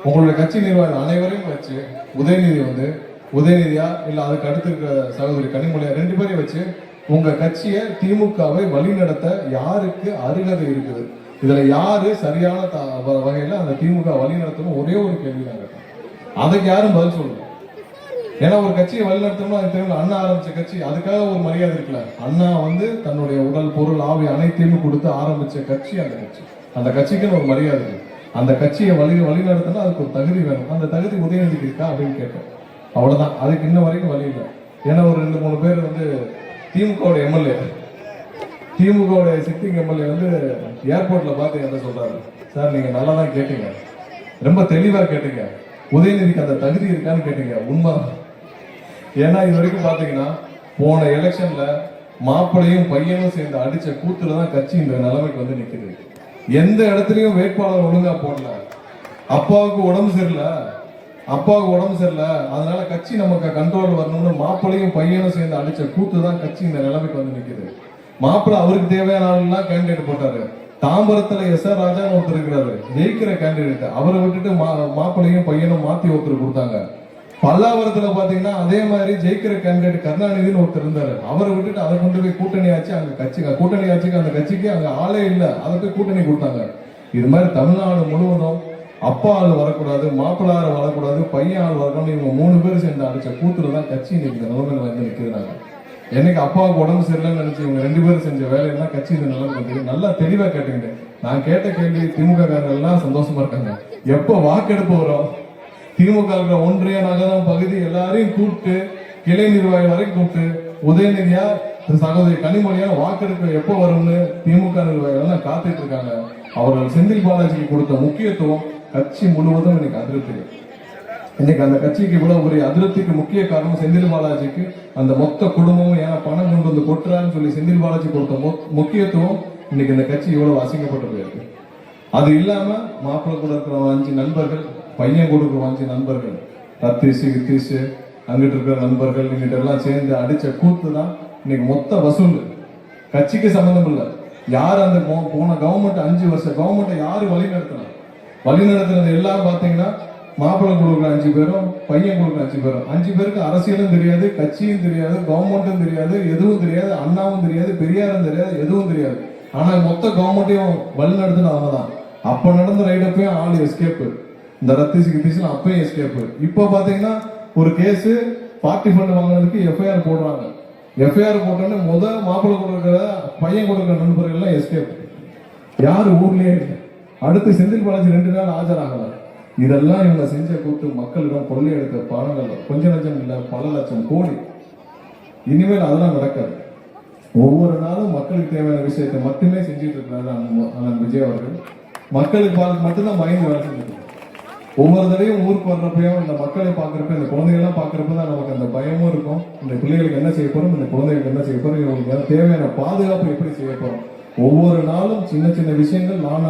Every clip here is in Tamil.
உங்களுடைய கட்சி நிர்வாகிகள் அனைவரையும் வச்சு உதயநிதி உதயநிதியா இல்ல அதுக்கு அடுத்து இருக்கிற சகோதரி கனிமொழியா 2 பேரையும் வச்சு உங்க கட்சியை திமுகவை வழிநடத்த யாருக்கு அருகதை இருக்குது, இதுல யாரு சரியான வகையில அந்த திமுக வழிநடத்தணும் ஒரே ஒரு கேள்வி தான் கேட்டேன். அதுக்கு யாரும் பதில் சொல்லுங்க. ஏன்னா ஒரு கட்சியை வழிநடத்தணும்னா அது தெரியல. அண்ணா ஆரம்பிச்ச கட்சி, அதுக்காக ஒரு மரியாதை இருக்குல்ல. அண்ணா தன்னுடைய உடல் பொருள் ஆவி அனைத்தையும் கொடுத்து ஆரம்பிச்ச கட்சி அந்த கட்சிக்குன்னு ஒரு மரியாதை இருக்கு. அந்த கட்சியை வழிநடத்தினா அதுக்கு ஒரு தகுதி வேணும். அந்த தகுதி உதயநிதிக்கு இருக்கா அப்படின்னு கேட்டேன். அவ்வளவுதான். அதுக்கு இன்ன வரைக்கும் வழி இல்லை. ஏன்னா ஒரு 2-3 பேர் திமுக எம்எல்ஏ, திமுக சிட்டிங் எம்எல்ஏ ஏர்போர்ட்ல பார்த்து என்ன சொல்றாரு, சார் நீங்க நல்லா தான் கேட்டீங்க, ரொம்ப தெளிவா கேட்டீங்க, உதயநிதிக்கு அந்த தகுதி இருக்கான்னு கேட்டீங்க. உண்மை. ஏன்னா இது வரைக்கும் பாத்தீங்கன்னா போன எலெக்ஷன்ல மாப்பிளையும் பையனும் சேர்ந்து அடிச்ச கூத்துலதான் கட்சி இந்த நிலைமைக்கு நிக்குது. எந்த இடத்துலயும் வேட்பாளர் ஒழுங்கா போடல. அப்பாவுக்கு உடம்பு சரியில்லை, அதனால கட்சி நமக்கு கண்ட்ரோல் வரணும்னு மாப்பிளையும் பையனும் சேர்ந்து அடிச்ச கூத்து தான் கட்சி இந்த நிலைமைக்கு நிக்குது. மாப்பிள்ளை அவருக்கு தேவையான ஆளுலாம் கேண்டிடேட் போட்டாரு. தாம்பரத்துல எஸ்.ஆர். ராஜான்னு ஒருத்தர் இருக்கிறாரு, ஜெயிக்கிற கேண்டிடேட். அவரை விட்டுட்டு மாப்பிளையும் பையனும் மாத்தி ஒருத்தர் கொடுத்தாங்க. பல்லாவரத்துல பாத்தீங்கன்னா அதே மாதிரி ஜெயிக்கிற கேண்டிடேட் கருணாநிதினு ஒருத்தர் இருந்தாரு. அவரை விட்டுட்டு அதை கொண்டு போய் கூட்டணி ஆச்சு. அங்க கூட்டணி ஆச்சுக்கு அந்த கட்சிக்கு அங்க ஆளே இல்ல, அதை போய் கூட்டணி கொடுத்தாங்க. இது மாதிரி தமிழ்நாடு முழுவதும் அப்பா ஆள் வரக்கூடாது, மாப்பிள்ளார வரக்கூடாது, பையன் ஆள் வரக்கூடாது, இவங்க 3 பேர் சேர்ந்து அடிச்ச கூத்துலதான் கட்சி இன்னைக்கு நிலைமையில நிற்கிறாங்க. என்னைக்கு அப்பாவுக்கு உடம்பு சரியில்லைன்னு நினைச்சு இவங்க 2 பேரும் செஞ்ச வேலையெல்லாம் கட்சி இந்த நிலைமை நல்லா தெளிவா கேட்டுக்கிட்டேன். நான் கேட்ட கேள்வி திமுக காரர்கள் எல்லாம் சந்தோஷமா இருக்காங்க. எப்ப வாக்கெடுப்பு வரும், திமுக ஒன்றிய நகரம் பகுதி எல்லாரையும் கூப்பிட்டு கிளை நிர்வாகிகள் வரைக்கும் கூப்பிட்டு உதயநிதியா சகோதரி கனிமொழியா வாக்கெடுப்பு எப்போ வரும்னு திமுக நிர்வாகிகள் எல்லாம் காத்துட்டு இருக்காங்க. அவர்கள் செந்தில் பாலாஜிக்கு கொடுத்த முக்கியத்துவம் கட்சி முழுவதும் இன்னைக்கு அதிருப்தி. இன்னைக்கு அந்த கட்சிக்கு இவ்வளவு ஒரு அதிருப்திக்கு முக்கிய காரணம் செந்தில் பாலாஜிக்கு அந்த மொத்த குடும்பமும் ஏன்னா பணம் கொண்டு கொட்டுறான்னு சொல்லி செந்தில் பாலாஜி கொடுத்த முக்கியத்துவம் இன்னைக்கு இந்த கட்சி இவ்வளவு அசிங்கப்பட்டு போயிருக்கு. அது இல்லாம மாப்பிள்ளை கூட இருக்கிற 5 நண்பர்கள், பையன் கூட இருக்கிற 5 நண்பர்கள், ரத்தீஷ் கித்தீஷ் அங்கிட்டு இருக்கிற நண்பர்கள் இங்கிட்ட எல்லாம் சேர்ந்து அடிச்ச கூத்து தான் இன்னைக்கு மொத்த வசூல். கட்சிக்கு சம்பந்தம் இல்லை. யார் அந்த போன கவர்மெண்ட் 5 வருஷ கவர்மெண்ட்டை யாரு வழிநடத்துறது எல்லாம் பாத்தீங்கன்னா மாப்பிள்ளை கொடுக்குற 5 பேரும், பையன் கொடுக்குற 5 பேரும். 5 பேருக்கு அரசியலும் தெரியாது, கட்சியும் தெரியாது, கவர்மெண்ட்டும் தெரியாது, எதுவும் தெரியாது, அண்ணாவும் தெரியாது, பெரியாரும் தெரியாது, எதுவும் தெரியாது. ஆனா மொத்த கவர்மெண்ட்டையும் வழிநடத்துன்னு அவங்க தான். அப்ப நடந்த ரைடப்பையும் ஆள் எஸ்கேப்பு, இந்த ரத்தீஷ் கித்தீஷ் அப்பயும் எஸ்கேப்பு. இப்ப பாத்தீங்கன்னா ஒரு கேஸ் பார்ட்டி ஃபண்ட் வாங்கினதுக்கு எஃப்ஐஆர் போடுறாங்க. எஃப்ஐஆர் போட்டோன்னு மாப்பிள்ளை கொடுக்குற பையன் கொடுக்குற நண்பர்கள் எல்லாம் எஸ்கேப். யாரு ஊர்லயே இல்லை. அடுத்து செந்தில் பாலாஜி 2 நாள் ஆஜராகல. இதெல்லாம் இவங்க செஞ்ச கூத்து மக்களிடம் கொள்ளையெடுத்த பணங்கள் கொஞ்ச லட்சம் இல்ல, பல லட்சம் கோடி. இனிமேல் அதெல்லாம் நடக்காது. ஒவ்வொரு நாளும் மக்களுக்கு தேவையான விஷயத்தை மட்டுமே செஞ்சுட்டு இருக்கிறாரு அண்ணன் விஜய் அவர்கள். மக்களுக்கு மட்டும்தான் பயந்து வேலை செஞ்சுட்டு. ஒவ்வொரு தடையும் ஊருக்கு வர்றப்பையும் இந்த மக்களை பாக்குறப்ப, இந்த குழந்தைகள்லாம் பாக்குறப்பதான் நமக்கு அந்த பயமும் இருக்கும். இந்த பிள்ளைகளுக்கு என்ன செய்ய போறோம், இந்த குழந்தைகளுக்கு என்ன செய்ய போறோம், இவங்களுக்கு தேவையான பாதுகாப்பு எப்படி செய்ய போறோம். ஒவ்வொரு நாளும் சின்ன சின்ன விஷயங்கள் நான்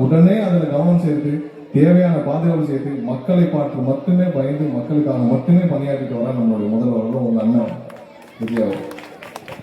உடனே அதுல கவனம் சேர்த்து தேவையான பாதுகாப்பு செய்து மக்களை பார்த்து மட்டுமே பயந்து மக்களுக்காக மட்டுமே பணியாற்றிட்டு வர நம்மளுடைய முதல்வர்களும் உங்க அண்ணன் விஜய் அவர்கள்.